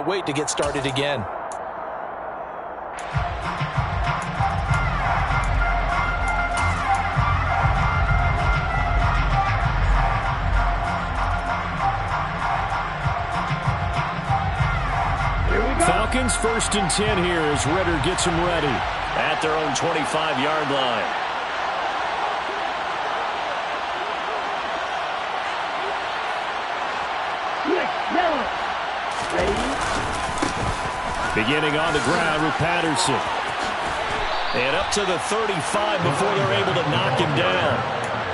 wait to get started again. Falcons 1st and 10 here as Ridder gets them ready at their own 25-yard line. Beginning on the ground with Patterson. And up to the 35 before they're able to knock him down.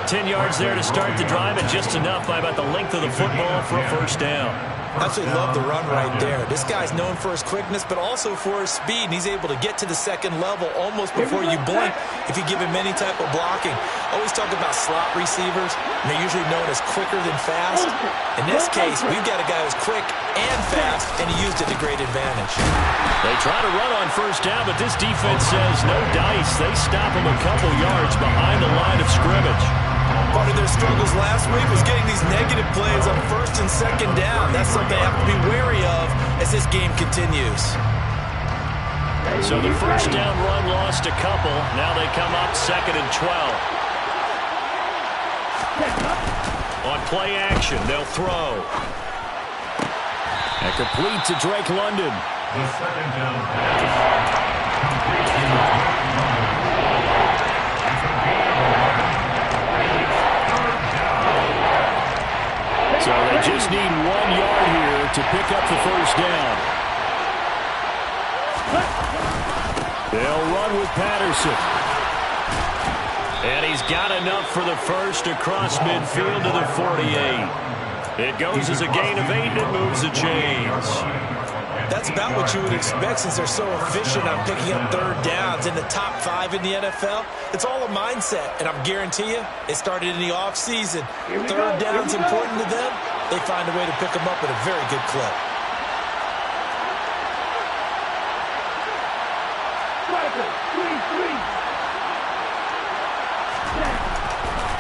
10 yards there to start the drive, and just enough by about the length of the football for a first down. Absolutely love the run right there. This guy's known for his quickness, but also for his speed. And he's able to get to the second level almost before you blink if you give him any type of blocking. Always talk about slot receivers, and they're usually known as quicker than fast. In this case, we've got a guy who's quick and fast, and he used it to great advantage. They try to run on first down, but this defense says no dice. They stop him a couple yards behind the line of scrimmage. Part of their struggles last week was getting these negative plays on first and second down. That's something they have to be wary of as this game continues. So the first down run lost a couple. Now they come up 2nd and 12. On play action, they'll throw. And complete to Drake London. The second down pass. So they just need 1 yard here to pick up the first down. They'll run with Patterson. And he's got enough for the first across midfield to the 48. It goes as a gain of 8 and it moves the chains. That's about what you would expect since they're so efficient on picking up third downs in the top 5 in the NFL. It's all a mindset, and I'm guarantee you it started in the offseason. Third down's important to them. They find a way to pick them up at a very good clip.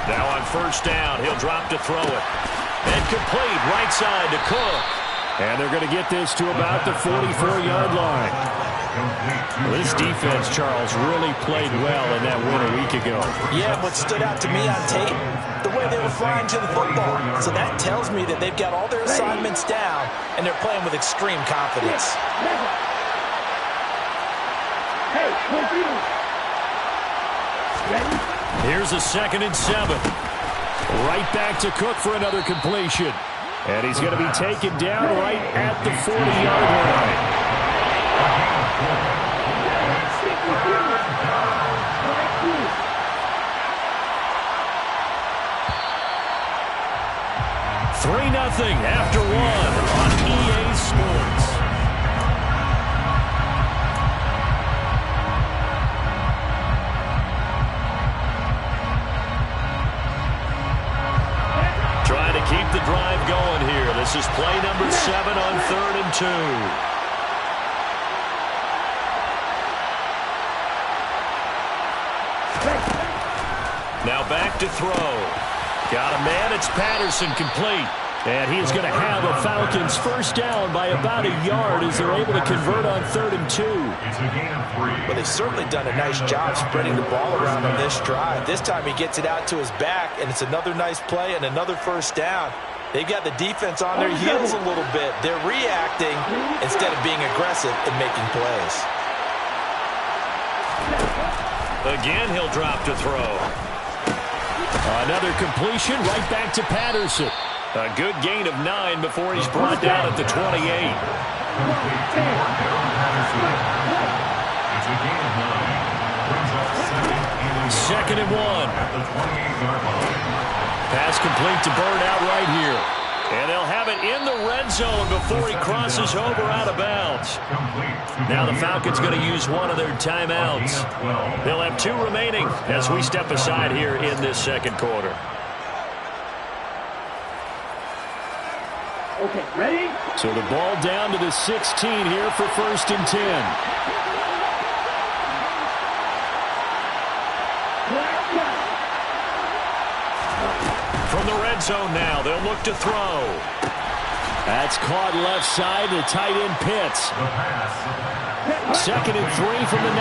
Now on first down, he'll drop to throw it. And complete right side to Cook. And they're going to get this to about the 44-yard line. This defense, Charles, really played well in that win a week ago. Yeah, what stood out to me on tape, the way they were flying to the football. So that tells me that they've got all their assignments down, and they're playing with extreme confidence. Here's a 2nd and 7. Right back to Cook for another completion. And he's going to be taken down right at the 40-yard line. Three 0 after 1 on EA Sports. Trying to keep the drive going here. This is play number 7 on 3rd and 2. Now back to throw. Got a man. It's Patterson, complete. And he is going to have a Falcons first down by about a yard as they're able to convert on 3rd and 2. It's a gain of 3. Well, they've certainly done a nice job spreading the ball around on this drive. This time he gets it out to his back, and it's another nice play and another first down. They've got the defense on their heels a little bit. They're reacting instead of being aggressive and making plays. Again, he'll drop to throw. Another completion right back to Patterson. A good gain of 9 before he's brought down at the 28. It's a gain of 9. Brings up 2nd and 1. at the 28-yard line. Pass complete to Bird out right here. And they'll have it in the red zone before he crosses over out of bounds. Now the Falcons going to use one of their timeouts. They'll have 2 remaining as we step aside here in this second quarter. Okay, ready? So the ball down to the 16 here for 1st and 10. From the red zone now, they'll look to throw. That's caught left side to tight end Pitts. The pass. 2nd and 3 from the 9.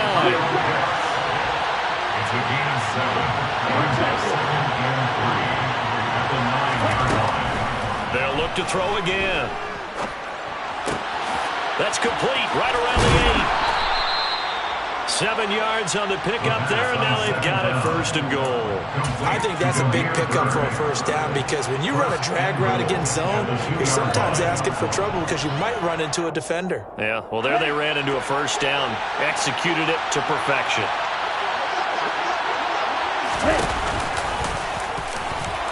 It's a gain of 7. Brings up 2nd and 3 at the 9-yard line. They'll look to throw again. That's complete right around the 8. 7 yards on the pickup there, and now they've got it 1st and goal. I think that's a big pickup for a 1st down because when you run a drag route against zone, you're sometimes asking for trouble because you might run into a defender. Yeah, well, there they ran into a 1st down, executed it to perfection.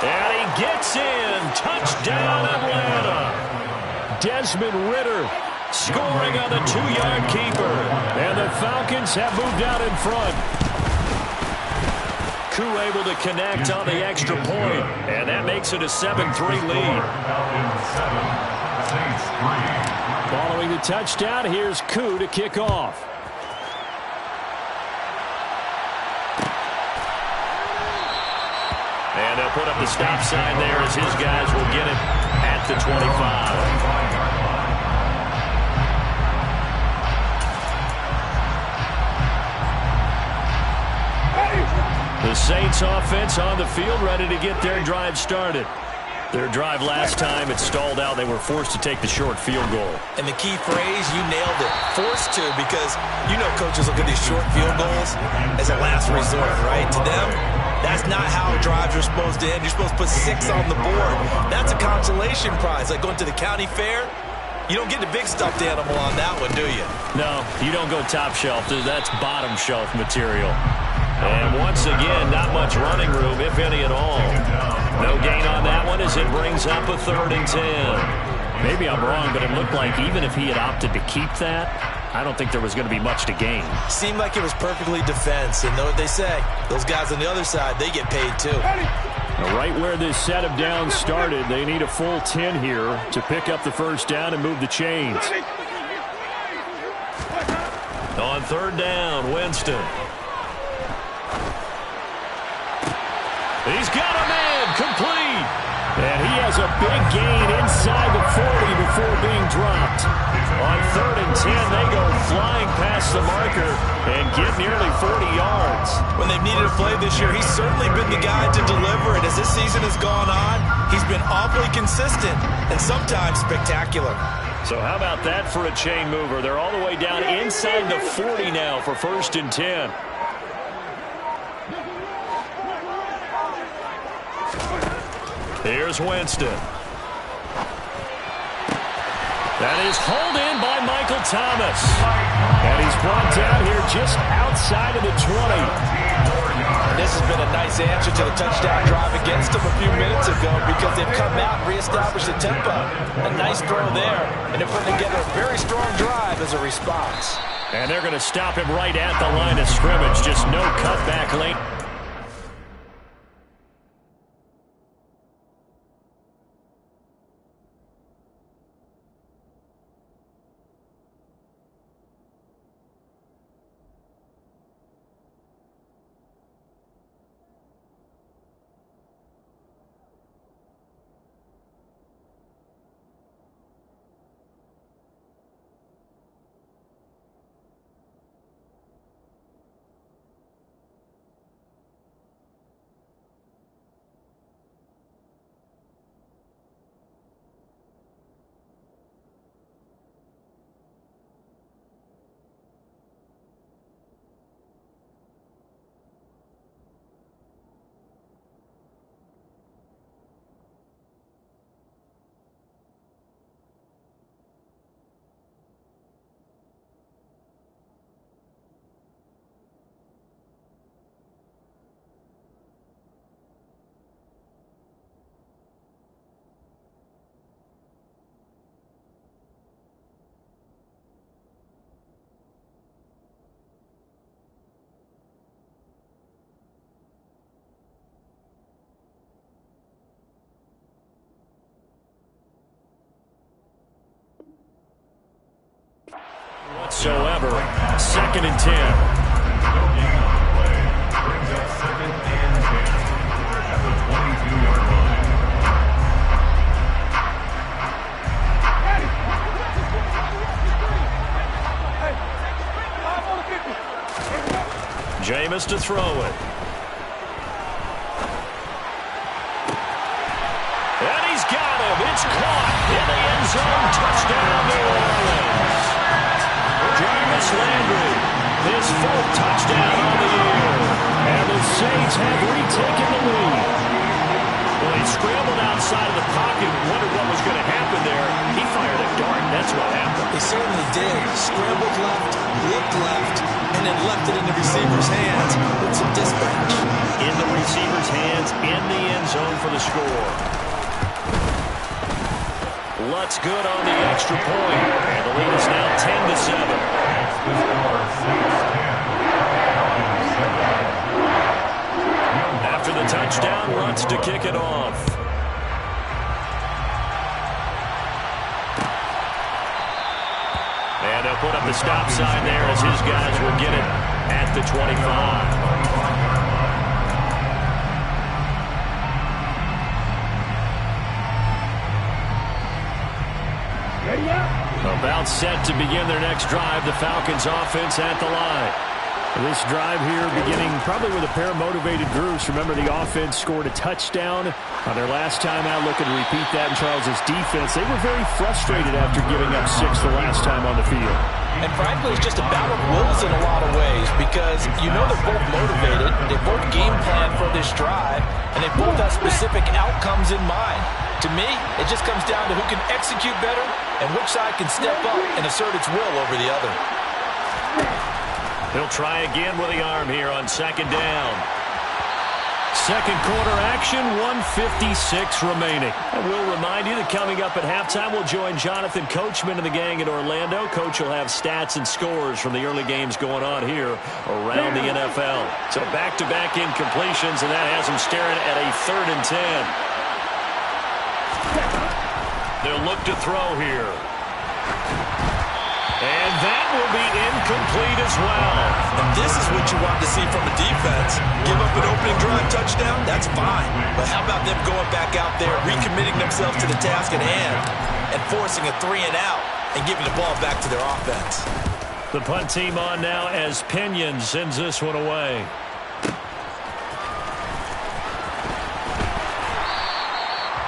And he gets in. Touchdown, Atlanta. Desmond Ridder scoring on the 2-yard keeper. And the Falcons have moved out in front. Koo able to connect on the extra point. And that makes it a 7-3 lead. Falcons 7, Saints 3. Following the touchdown, here's Koo to kick off. And they'll put up the stop sign there as his guys will get it at the 25. The Saints offense on the field ready to get their drive started. Their drive last time, it stalled out. They were forced to take the short field goal. And the key phrase, you nailed it, forced to, because you know coaches look at these short field goals as a last resort, right? To them, that's not how drives are supposed to end. You're supposed to put 6 on the board. That's a consolation prize, like going to the county fair. You don't get the big stuffed animal on that one, do you? No, you don't go top shelf. That's bottom shelf material. And once again, not much running room, if any at all. No gain on that one as it brings up a 3rd and 10. Maybe I'm wrong, but it looked like even if he had opted to keep that, I don't think there was going to be much to gain. Seemed like it was perfectly defense. And know what they say, those guys on the other side, they get paid too. Right where this set of downs started, they need a full 10 here to pick up the 1st down and move the chains. On 3rd down, Winston. He's got a man complete. And he has a big gain inside the 40 before being dropped. On 3rd and 10, they go flying past the marker and get nearly 40 yards. When they've needed a play this year, he's certainly been the guy to deliver it. As this season has gone on, he's been awfully consistent and sometimes spectacular. So how about that for a chain mover? They're all the way down inside the 40 now for 1st and 10. Here's Winston. That is hauled in by Michael Thomas. And he's brought down here just outside of the 20. And this has been a nice answer to the touchdown drive against them a few minutes ago because they've come out and reestablished the tempo. A nice throw there, and they're putting together a very strong drive as a response. And they're going to stop him right at the line of scrimmage. Just no cutback lane. Whatsoever. 2nd and 10. Brings up 2nd and 10 at the 22-yard line. Jameis to throw it. And he's got him. It's caught in the end zone. Touchdown, New Orleans. Jarvis Landry, his fourth touchdown on the year. And the Saints have retaken the lead. Well, he scrambled outside of the pocket and wondered what was going to happen there. He fired a dart. That's what happened. He certainly did. Scrambled left, looked left, and then left it in the receiver's hands with some dispatch. In the receiver's hands, in the end zone for the score. Lutz good on the extra point. And the lead is now 10-7. That's the score, 6-10. After the touchdown, Lutz to kick it off. And they'll put up the stop sign there as his guys will get it at the 25. About set to begin their next drive. The Falcons offense at the line. This drive here beginning probably with a pair of motivated groups. Remember, the offense scored a touchdown on their last time out. Looking to repeat that in Charles' defense. They were very frustrated after giving up 6 the last time on the field. And frankly, it's just a battle of wills in a lot of ways because you know they're both motivated. They both game plan for this drive, and they both have specific outcomes in mind. To me, it just comes down to who can execute better and which side can step up and assert its will over the other. He'll try again with the arm here on second down. Second quarter action, 1:56 remaining. And we'll remind you that coming up at halftime, we'll join Jonathan Coachman and the gang in Orlando. Coach will have stats and scores from the early games going on here around the NFL. So back-to-back incompletions, and that has him staring at a 3rd and 10. They'll look to throw here. And that will be incomplete as well. And this is what you want to see from a defense. Give up an opening drive touchdown, that's fine. But how about them going back out there, recommitting themselves to the task at hand, and forcing a 3 and out, and giving the ball back to their offense. The punt team on now as Pinion sends this one away.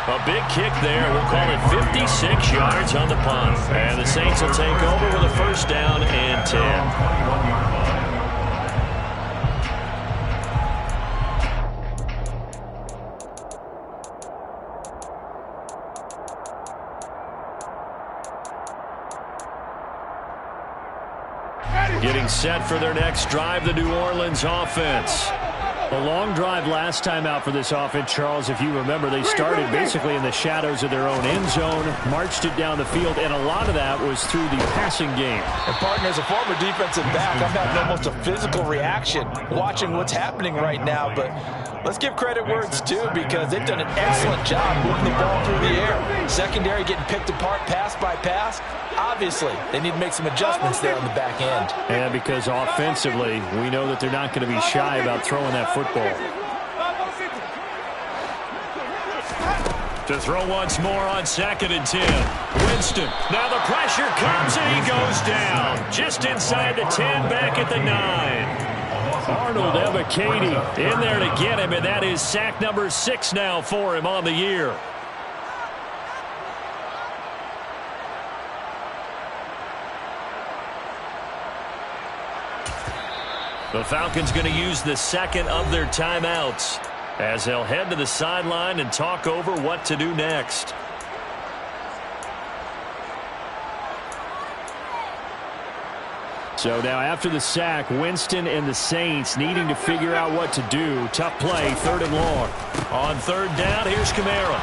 A big kick there. We'll call it 56 yards on the punt. And the Saints will take over with a 1st down and 10. Getting set for their next drive, the New Orleans offense. A long drive last time out for this offense, Charles. If you remember, they started basically in the shadows of their own end zone, marched it down the field, and a lot of that was through the passing game. And partner, as a former defensive back, I'm having almost a physical reaction watching what's happening right now. But let's give credit where it's due because they've done an excellent job moving the ball through the air. Secondary getting picked apart pass by pass. Obviously, they need to make some adjustments there on the back end. And because offensively, we know that they're not going to be shy about throwing that football. To throw once more on 2nd and 10. Winston. Now the pressure comes and he goes down. Just inside the 10, back at the 9. Arnold Ebiketie in there to get him, and that is sack number 6 now for him on the year. The Falcons going to use the 2nd of their timeouts as they'll head to the sideline and talk over what to do next. So now after the sack, Winston and the Saints needing to figure out what to do. Tough play, 3rd and long. On 3rd down, here's Kamara.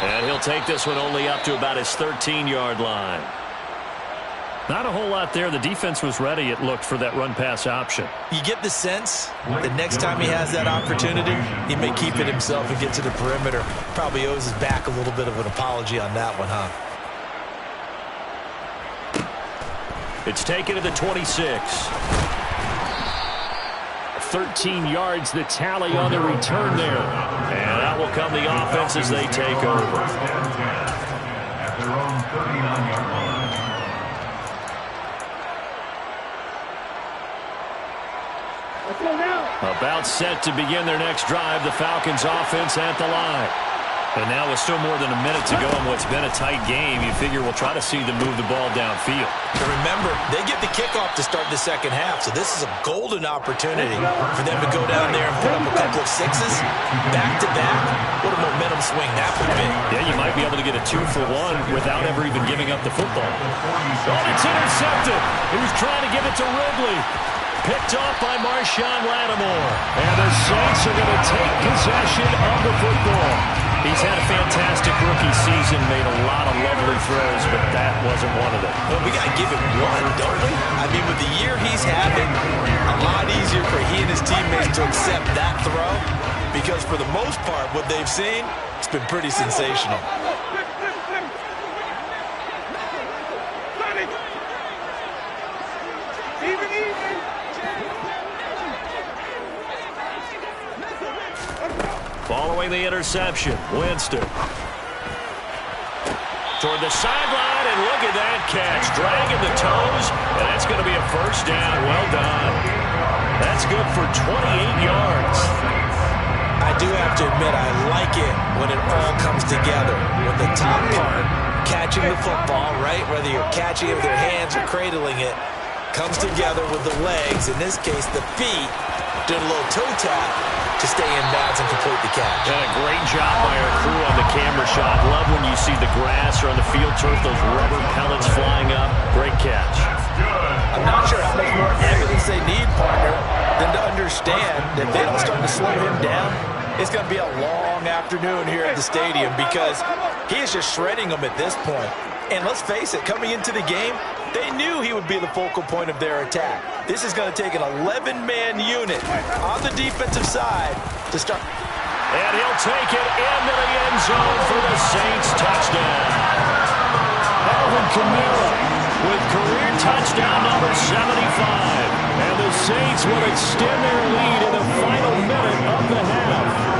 And he'll take this one only up to about his 13-yard line. Not a whole lot there. The defense was ready, it looked, for that run-pass option. You get the sense that next time he has that opportunity, he may keep it himself and get to the perimeter. Probably owes his back a little bit of an apology on that one, huh? It's taken to the 26. 13 yards, the tally on the return there. And out will come the offense as they take over. At their own 39-yard line. About set to begin their next drive, the Falcons offense at the line. And now with still more than a minute to go in what's been a tight game, you figure we'll try to see them move the ball downfield. And remember, they get the kickoff to start the second half, so this is a golden opportunity for them to go down there and put up a couple of sixes back-to-back. What a momentum swing that would be. Yeah, you might be able to get a 2-for-1 without ever even giving up the football. Oh, it's intercepted. He was trying to give it to Ridley. Picked off by Marshawn Lattimore. And the Saints are going to take possession of the football. He's had a fantastic rookie season, made a lot of lovely throws, but that wasn't one of them. Well, we got to give him one, don't we? I mean, with the year he's having, a lot easier for he and his teammates to accept that throw, because for the most part, what they've seen, it's been pretty sensational. Following the interception, Winston. Toward the sideline, and look at that catch. Dragging the toes, and that's going to be a first down. Well done. That's good for 28 yards. I do have to admit, I like it when it all comes together. When the top part, catching the football, right, whether you're catching it with your hands or cradling it, comes together with the legs, in this case the feet, did a little toe tap to stay in bounds and complete the catch. And a great job by our crew on the camera shot. Love when you see the grass or on the field turf, those rubber pellets flying up. Great catch. I'm not sure how much more evidence they need, partner, than to understand that if they don't start to slow him down, it's going to be a long afternoon here at the stadium, because he is just shredding them at this point. And let's face it, coming into the game, they knew he would be the focal point of their attack. This is going to take an 11-man unit on the defensive side to start. And he'll take it into the end zone for the Saints touchdown. Alvin Kamara with career touchdown number 75. And the Saints will extend their lead in the final minute of the half.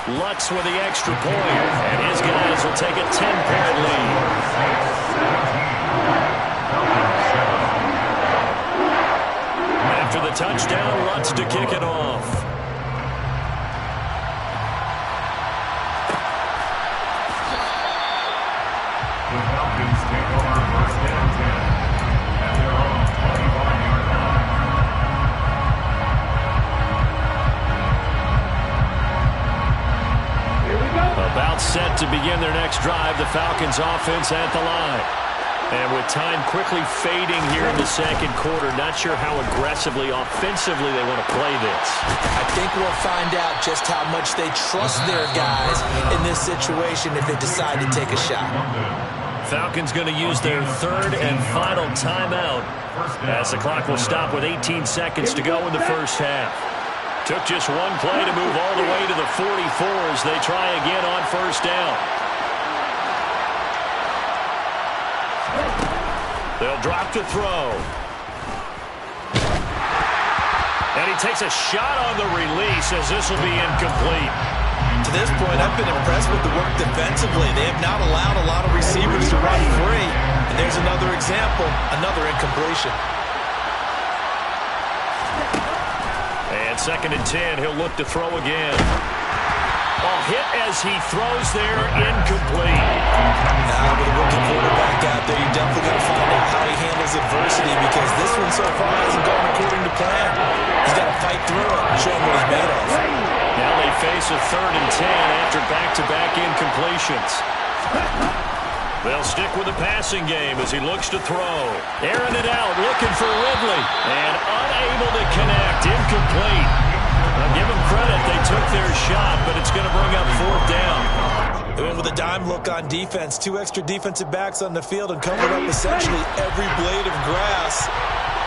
Lutz with the extra point, and his guys will take a 10-point lead. After the touchdown, Lutz to kick it off. The Falcons take over first down 10 at their own 25-yard line. About set to begin their next drive, the Falcons offense at the line. And with time quickly fading here in the second quarter, not sure how aggressively, offensively they want to play this. I think we'll find out just how much they trust their guys in this situation if they decide to take a shot. Falcons going to use their third and final timeout as the clock will stop with 18 seconds to go in the first half. Took just one play to move all the way to the 44 as they try again on first down. They'll drop to throw. And he takes a shot on the release as this will be incomplete. To this point, I've been impressed with the work defensively. They have not allowed a lot of receivers to run free. And there's another example, another incompletion. And 2nd and 10, he'll look to throw again. Oh, hit as he throws there, incomplete. Now, with a rookie quarterback out there, you're definitely going to find out how he handles adversity, because this one so far hasn't gone according to plan. He's got to fight through it and show him what he's made of. Now they face a 3rd and 10 after back-to-back incompletions. They'll stick with the passing game as he looks to throw. Airing it out, looking for Ridley. And unable to connect, incomplete. Now give them credit, they took their shot, but it's going to bring up 4th down. They went with a dime look on defense. 2 extra defensive backs on the field and covered up essentially every blade of grass.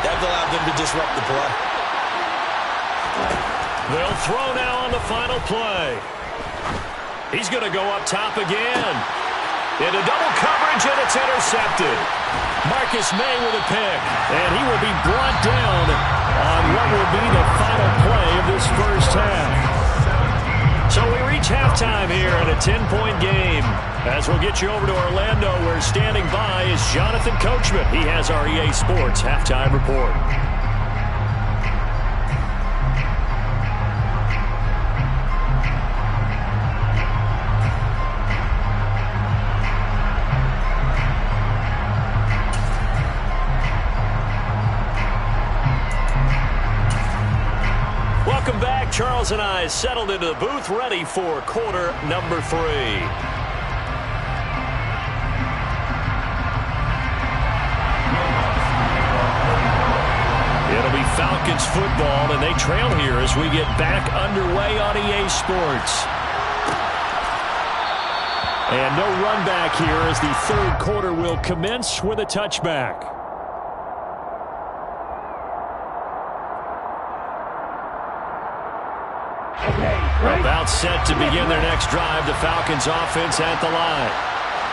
That allowed them to disrupt the play. They'll throw now on the final play. He's going to go up top again. Into double coverage, and it's intercepted. Marcus May with a pick, and he will be brought down on what will be the final play of this first half. So we reach halftime here in a 10-point game. As we'll get you over to Orlando, where standing by is Jonathan Coachman. He has our EA Sports Halftime Report. Welcome back. Charles and I settled into the booth, ready for quarter number 3. It'll be Falcons football, and they trail here as we get back underway on EA Sports. And no run back here as the third quarter will commence with a touchback. About set to begin their next drive, the Falcons offense at the line.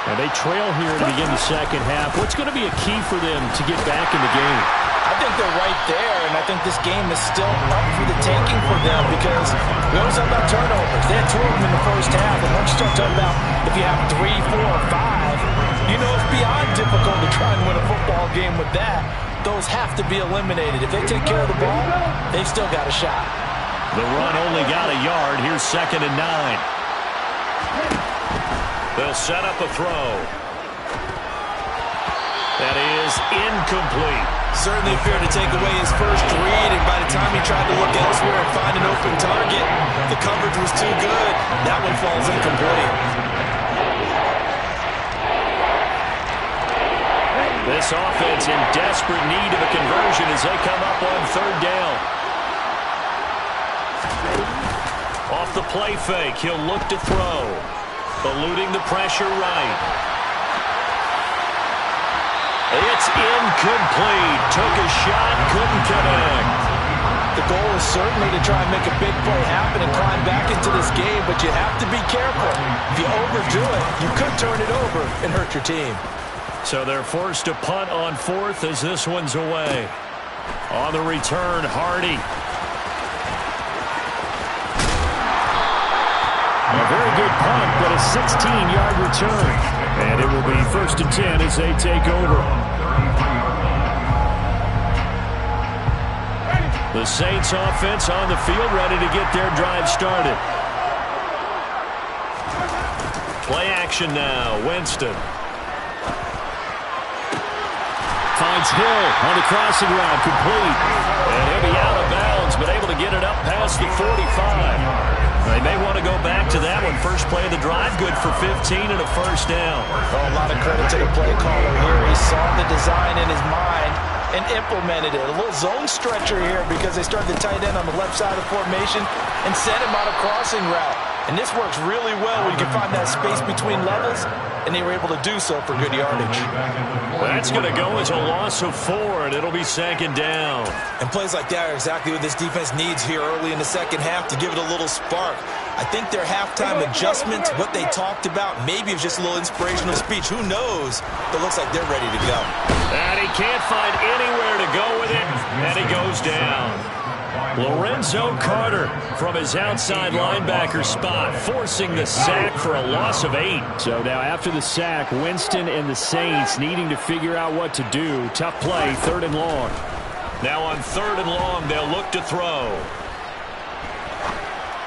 And they trail here to begin the second half. What's going to be a key for them to get back in the game? I think they're right there, and I think this game is still up for the taking for them because we always talk about turnovers. They had 2 of them in the first half, and once you start talking about if you have 3, 4, or 5, you know it's beyond difficult to try and win a football game with that. Those have to be eliminated. If they take care of the ball, they've still got a shot. The run only got a yard. Here's 2nd and 9. They'll set up a throw. That is incomplete. Certainly appeared to take away his first read, and by the time he tried to look elsewhere and find an open target, the coverage was too good. That one falls incomplete. This offense in desperate need of a conversion as they come up on 3rd down. Off the play fake, he'll look to throw. Eluding the pressure right. It's incomplete. Took a shot, couldn't connect. The goal is certainly to try and make a big play happen and climb back into this game, but you have to be careful. If you overdo it, you could turn it over and hurt your team. So they're forced to punt on 4th as this one's away. On the return, Hardy. A very good punt, but a 16-yard return. And it will be 1st and 10 as they take over. The Saints offense on the field, ready to get their drive started. Play action now, Winston. Finds Hill on the crossing route, complete. And he'll be out of bounds, but able to get it up past the 45. They may want to go back to that one. First play of the drive, good for 15 and a 1st down. Oh, a lot of credit to the play caller here. He saw the design in his mind and implemented it. A little zone stretcher here because they started the tight end on the left side of the formation and sent him on a crossing route. And this works really well when you can find that space between levels, and they were able to do so for good yardage. That's going to go as a loss of 4, and it'll be 2nd down. And plays like that are exactly what this defense needs here early in the second half to give it a little spark. I think their halftime adjustments, what they talked about, maybe it was just a little inspirational speech. Who knows? But it looks like they're ready to go. And he can't find anywhere to go with it, and he goes down. Lorenzo Carter from his outside linebacker spot, forcing the sack for a loss of 8. So now after the sack, Winston and the Saints needing to figure out what to do. Tough play, 3rd and long. Now on 3rd and long, they'll look to throw.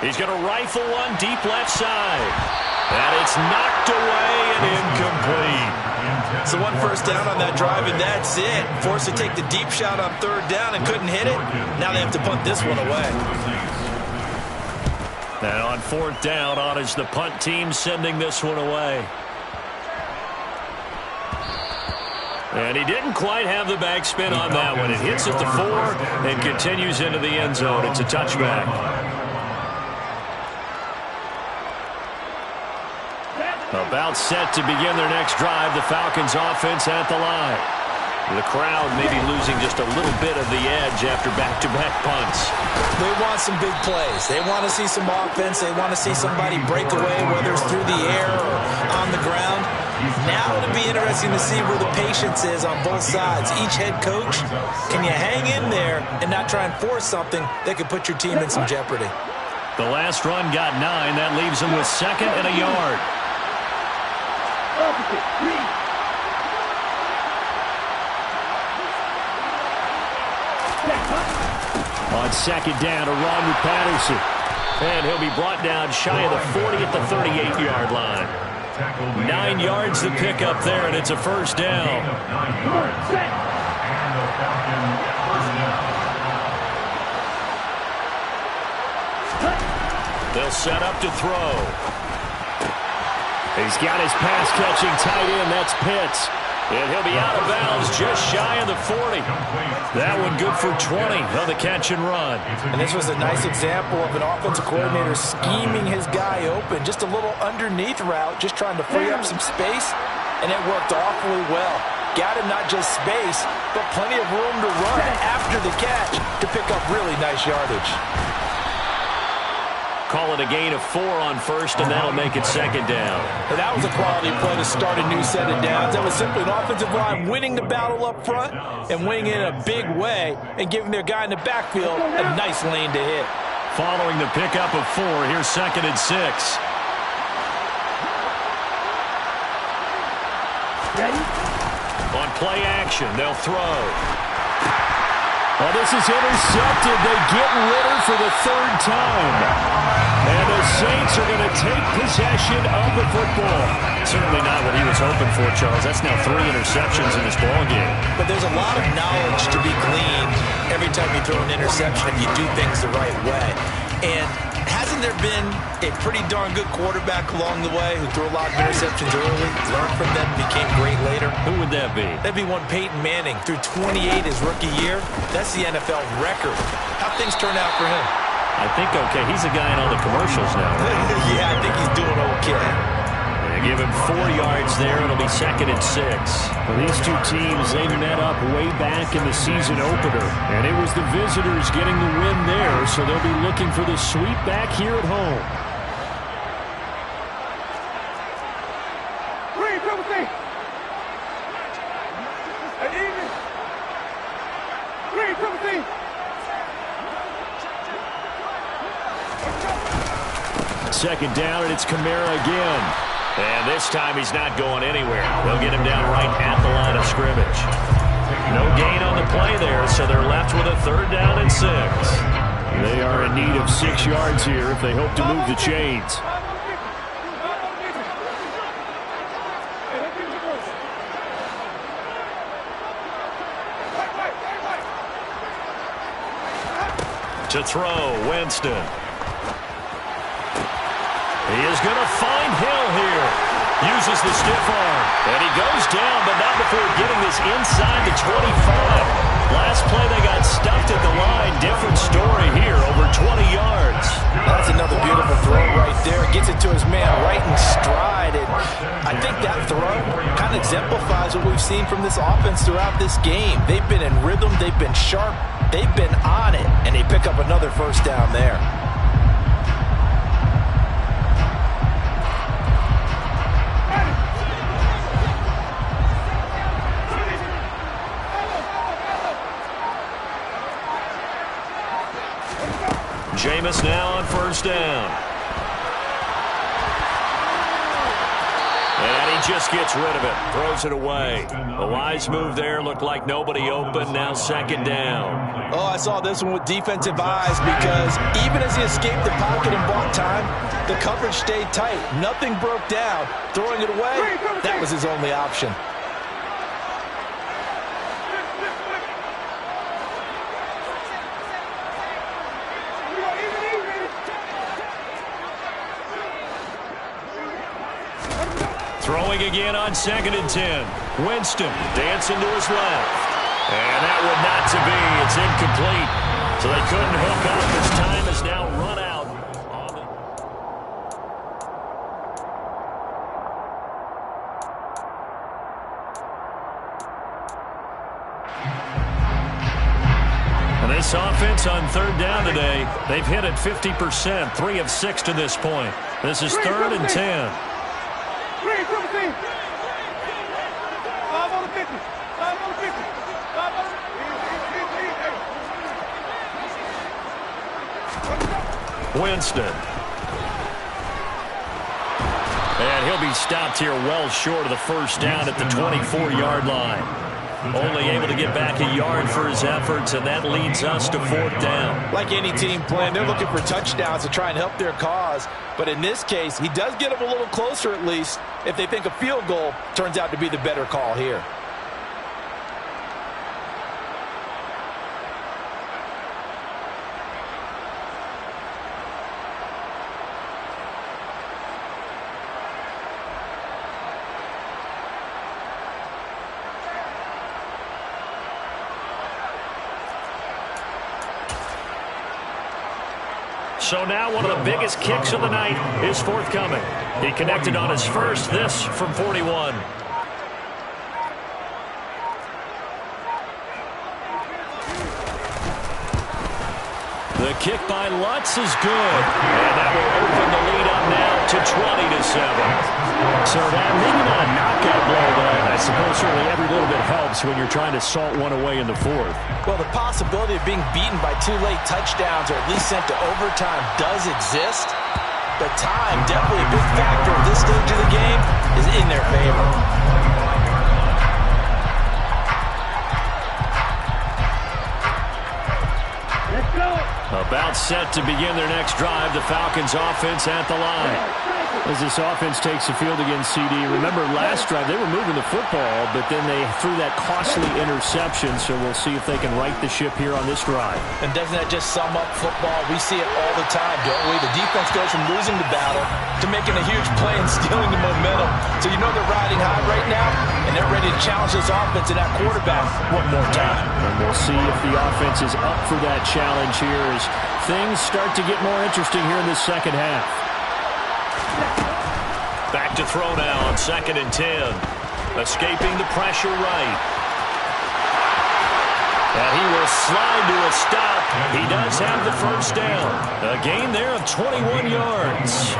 He's going to rifle one deep left side. And it's knocked away and incomplete. So 1 first down on that drive, and that's it. Forced to take the deep shot on 3rd down and couldn't hit it. Now they have to punt this one away. And on 4th down, on is the punt team sending this one away. And he didn't quite have the backspin on that one. It hits at the 4 and continues into the end zone. It's a touchback. About set to begin their next drive, the Falcons offense at the line. The crowd maybe losing just a little bit of the edge after back-to-back punts. They want some big plays. They want to see some offense. They want to see somebody break away, whether it's through the air or on the ground. Now it'll be interesting to see where the patience is on both sides. Each head coach, can you hang in there and not try and force something that could put your team in some jeopardy? The last run got 9. That leaves him with 2nd and a yard. On 2nd down, a run with Patterson. And he'll be brought down shy of the 40 at the 38-yard line. 9 yards to pick up there, and it's a first down. They'll set up to throw. He's got his pass-catching tight end. That's Pitts. And he'll be out of bounds just shy of the 40. That one good for 20 on the catch and run. And this was a nice example of an offensive coordinator scheming his guy open. Just a little underneath route, just trying to free up some space, and it worked awfully well. Got him not just space, but plenty of room to run after the catch to pick up really nice yardage. Call it a gain of 4 on first, and that'll make it 2nd down. And that was a quality play to start a new set of downs. That was simply an offensive line winning the battle up front and winning it in a big way and giving their guy in the backfield a nice lane to hit. Following the pickup of 4, here's 2nd and 6. Ready? On play action, they'll throw. Well, this is intercepted. They get Ritter for the 3rd time. And the Saints are going to take possession of the football. Certainly not what he was hoping for, Charles. That's now 3 interceptions in this ballgame. But there's a lot of knowledge to be gleaned every time you throw an interception if you do things the right way. And hasn't there been a pretty darn good quarterback along the way who threw a lot of interceptions early, learned from them, became great later? Who would that be? That'd be one Peyton Manning. Through 28 his rookie year. That's the NFL record. How'd things turn out for him? I think okay. He's a guy in all the commercials now. Yeah, I think he's doing okay. They give him 4 yards there. It'll be 2nd and 6. Well, these two teams, they met up way back in the season opener. And it was the visitors getting the win there, so they'll be looking for the sweep back here at home. Second down, and it's Kamara again. And this time he's not going anywhere. They'll get him down right at the line of scrimmage. No gain on the play there, so they're left with a 3rd down and 6. They are in need of 6 yards here if they hope to move the chains. To throw, Winston. He is going to find Hill here. Uses the stiff arm. And he goes down, but not before getting this inside the 25. Last play they got stuffed at the line. Different story here, over 20 yards. That's another beautiful throw right there. Gets it to his man right in stride. And I think that throw kind of exemplifies what we've seen from this offense throughout this game. They've been in rhythm. They've been sharp. They've been on it. And they pick up another first down there. Jameis now on first down. And he just gets rid of it. Throws it away. A wise move there. Looked like nobody open. Now 2nd down. Oh, I saw this one with defensive eyes because even as he escaped the pocket and bought time, the coverage stayed tight. Nothing broke down. Throwing it away, that was his only option. Throwing again on 2nd and 10. Winston dancing to his left. And that would not to be. It's incomplete. So they couldn't hook up. His time is now run out. And this offense on 3rd down today, they've hit it 50%, 3 of 6 to this point. This is 3rd and 10. Winston. And he'll be stopped here well short of the first down at the 24-yard line. Only able to get back a yard for his efforts, and that leads us to 4th down. Like any team playing, they're looking for touchdowns to try and help their cause. But in this case, he does get them a little closer at least if they think a field goal turns out to be the better call here. So now one of the biggest kicks of the night is forthcoming. He connected on his first, this from 41. The kick by Lutz is good. And that will open the lead up now to 20-7. So that maybe not a knockout blow, but I suppose certainly every little bit helps when you're trying to salt one away in the 4th. Well, the possibility of being beaten by 2 late touchdowns or at least sent to overtime does exist. But time, definitely a big factor at this stage of the game, is in their favor. About set to begin their next drive, the Falcons offense at the line. As this offense takes the field against CD, remember last drive they were moving the football, but then they threw that costly interception, so we'll see if they can right the ship here on this drive. And doesn't that just sum up football? We see it all the time, don't we? The defense goes from losing the battle to making a huge play and stealing the momentum. So you know they're riding high right now, and they're ready to challenge this offense and that quarterback one more time. And we'll see if the offense is up for that challenge here as things start to get more interesting here in this second half. Back to throw now on 2nd and 10. Escaping the pressure right. And he will slide to a stop. He does have the first down. A gain there of 21 yards.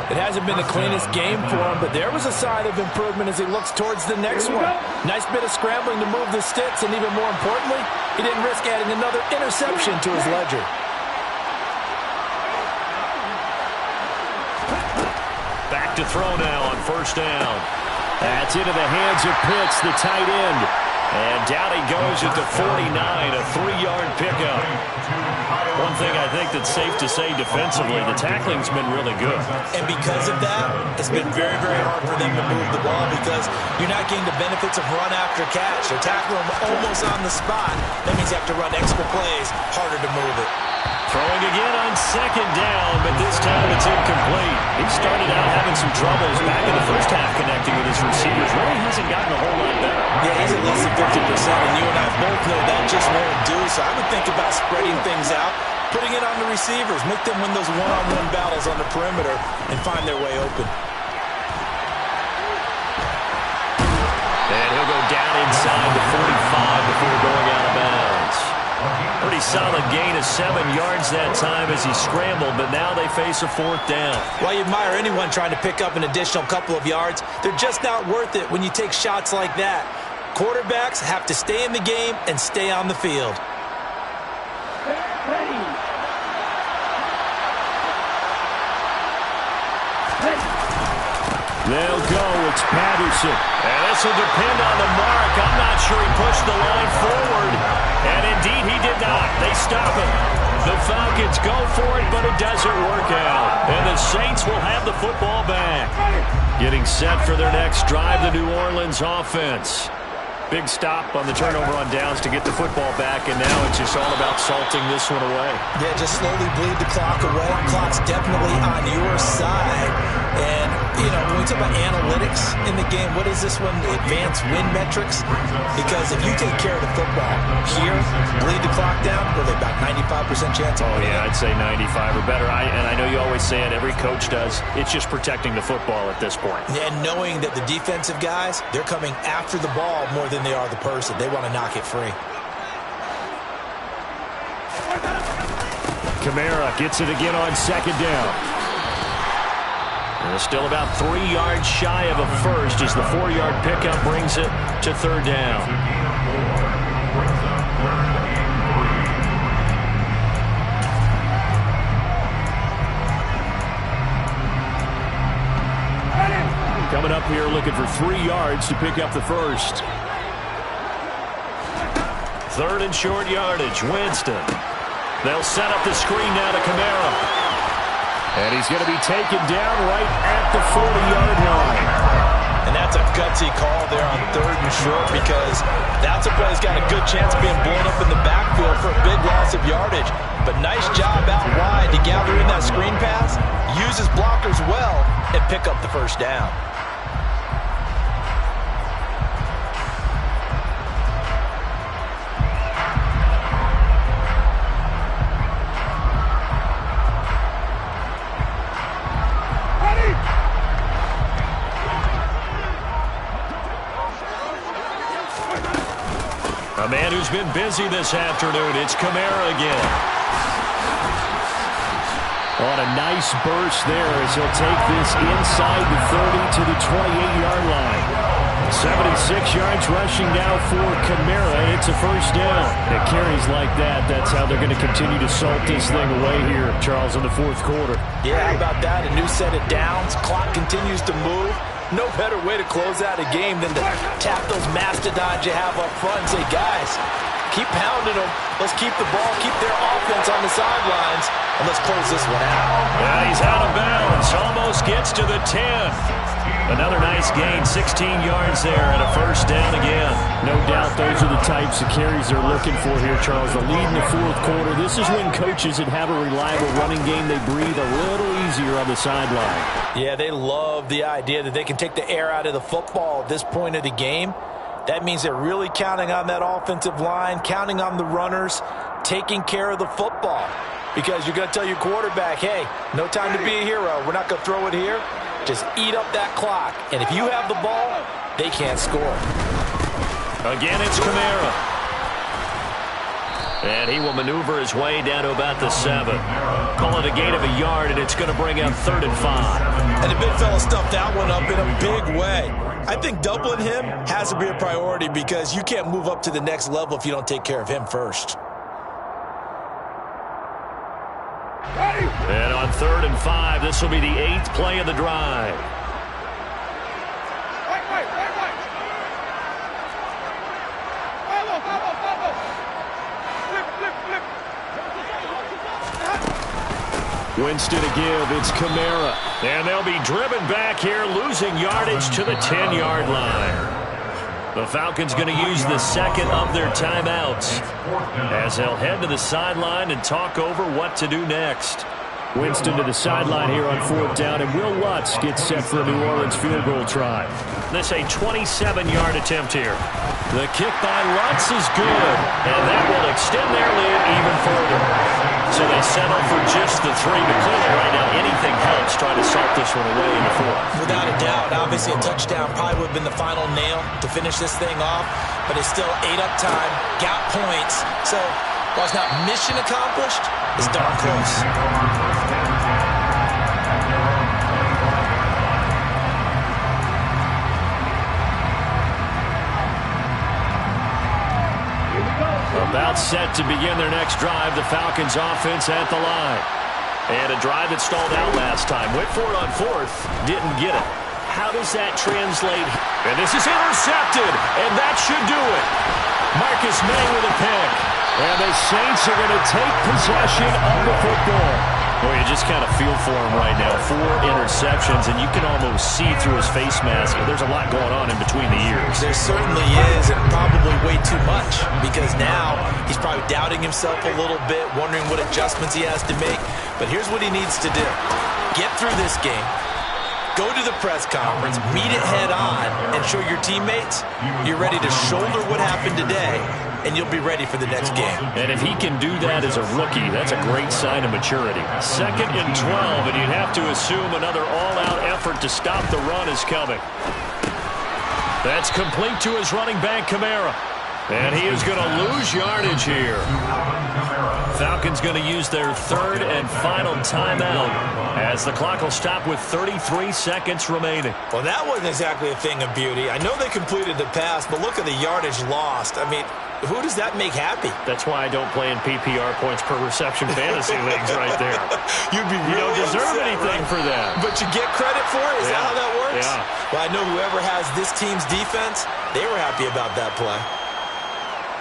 It hasn't been the cleanest game for him, but there was a sign of improvement as he looks towards the next one. Nice bit of scrambling to move the sticks, and even more importantly, he didn't risk adding another interception to his ledger. Back to throw now on 1st down. That's into the hands of Pitts, the tight end. And down he goes at the 49, a 3-yard pickup. One thing I think that's safe to say defensively, the tackling's been really good. And because of that, it's been very, very hard for them to move the ball because you're not getting the benefits of run after catch. They're tackling them almost on the spot. That means you have to run extra plays, harder to move it. Throwing again on 2nd down, but this time it's incomplete. He started out having some troubles back in the first half connecting with his receivers. Really hasn't gotten a whole lot better. Yeah, he's at less than 50%, and you and I both know that just won't do. So I would think about spreading things out, putting it on the receivers, make them win those one-on-one battles on the perimeter, and find their way open. And he'll go down inside the 45 before going out of bounds. Pretty solid gain of 7 yards that time as he scrambled, but now they face a 4th down. While you admire anyone trying to pick up an additional couple of yards, they're just not worth it when you take shots like that. Quarterbacks have to stay in the game and stay on the field. They'll go. It's Patterson. And this will depend on the mark. I'm not sure he pushed the line forward. And indeed, he did not. They stop him. The Falcons go for it, but it doesn't work out. And the Saints will have the football back. Getting set for their next drive, the New Orleans offense. Big stop on the turnover on downs to get the football back, and now it's just all about salting this one away. Yeah, just slowly bleed the clock away. Clock's definitely on your side. And, you know, when we talk about analytics in the game, what is this one? Advanced win metrics? Because if you take care of the football here, bleed the clock down, what are they, about 95% chance? Oh, yeah, I'd say 95 or better. And I know you always say it, every coach does. It's just protecting the football at this point. Yeah, and knowing that the defensive guys, they're coming after the ball more than they are the person. They want to knock it free. Kamara gets it again on 2nd down. And still about 3 yards shy of a first as the 4-yard pickup brings it to 3rd down. Coming up here looking for 3 yards to pick up the first. 3rd and short yardage. Winston. They'll set up the screen now to Kamara. And he's going to be taken down right at the 40-yard line. And that's a gutsy call there on 3rd and short, because that's a play that's got a good chance of being blown up in the backfield for a big loss of yardage. But nice job out wide to gather in that screen pass, use his blockers well, and pick up the first down. A man who's been busy this afternoon. It's Kamara again. On a nice burst there as he'll take this inside the 30 to the 28-yard line. 76 yards rushing now for Kamara, and it's a first down. It carries like that. That's how they're going to continue to salt this thing away here, Charles, in the 4th quarter. Yeah, how about that? A new set of downs. Clock continues to move. No better way to close out a game than to tap those mastodons you have up front and say, guys, keep pounding them. Let's keep the ball, keep their offense on the sidelines, and let's close this one out. Yeah, he's out of bounds. Almost gets to the 10. Another nice gain, 16 yards there, and a first down again. No doubt those are the types of carries they're looking for here, Charles. The lead in the 4th quarter. This is when coaches that have a reliable running game, they breathe a little easier on the sideline. Yeah, they love the idea that they can take the air out of the football at this point of the game. That means they're really counting on that offensive line, counting on the runners, taking care of the football. Because you're going to tell your quarterback, hey, no time to be a hero. We're not going to throw it here. Just eat up that clock. And if you have the ball, they can't score. Again, it's Kamara. And he will maneuver his way down to about the 7. Call it a gain of a yard, and it's going to bring up 3rd and 5. And the big fella stuffed that one up in a big way. I think doubling him has to be a priority, because you can't move up to the next level if you don't take care of him first. And on 3rd and 5, this will be the 8th play of the drive. Winston to give. It's Kamara. And they'll be driven back here, losing yardage to the 10-yard line. The Falcons going to use the 2nd of their timeouts as they'll head to the sideline and talk over what to do next. Winston to the sideline here on 4th down, and Will Lutz gets set for a New Orleans field goal try. This a 27-yard attempt here. The kick by Lutz is good, and that will extend their lead even further. So they settle for just the 3, but clearly right now anything helps trying to salt this one away in the 4th. Without a doubt, obviously a touchdown probably would have been the final nail to finish this thing off, but it's still 8 up time, got points. So while it's not mission accomplished, it's darn close. About set to begin their next drive, the Falcons offense at the line. And a drive that stalled out last time. Went for it on 4th, didn't get it. How does that translate? And this is intercepted, and that should do it. Marcus May with a pick. And the Saints are going to take possession of the football. Boy, you just kind of feel for him right now. 4 interceptions, and you can almost see through his face mask. There's a lot going on in between the ears. There certainly is, and probably way too much, because now he's probably doubting himself a little bit, wondering what adjustments he has to make. But here's what he needs to do. Get through this game. Go to the press conference, meet it head on, and show your teammates you're ready to shoulder what happened today, and you'll be ready for the next game. And if he can do that as a rookie, that's a great sign of maturity. 2nd and 12, and you'd have to assume another all-out effort to stop the run is coming. That's complete to his running back, Kamara. And he is going to lose yardage here. Falcons going to use their 3rd and final timeout as the clock will stop with 33 seconds remaining. Well, that wasn't exactly a thing of beauty. I know they completed the pass, but look at the yardage lost. I mean, who does that make happy? That's why I don't play in PPR points per reception fantasy leagues right there. You'd be really You don't deserve upset, anything right? for that. But you get credit for it? Is that how that works? Yeah. Well, I know whoever has this team's defense, they were happy about that play.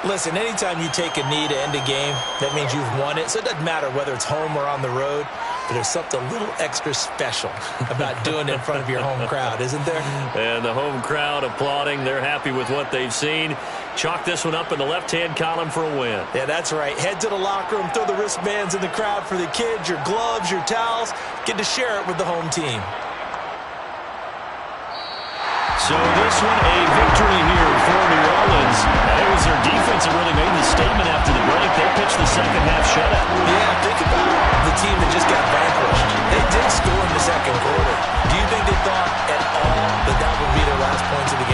Listen, anytime you take a knee to end a game, that means you've won it. So it doesn't matter whether it's home or on the road, but there's something a little extra special about doing it in front of your home crowd, isn't there? And the home crowd applauding. They're happy with what they've seen. Chalk this one up in the left-hand column for a win. Yeah, that's right. Head to the locker room, throw the wristbands in the crowd for the kids, your gloves, your towels. Get to share it with the home team. So this one, a victory here for New Orleans. It was their defense that really made the statement after the break. They pitched the second half shutout. Yeah, think about the team that just got vanquished. They did score in the second quarter. Do you think they thought at all that that would be their last points of the game?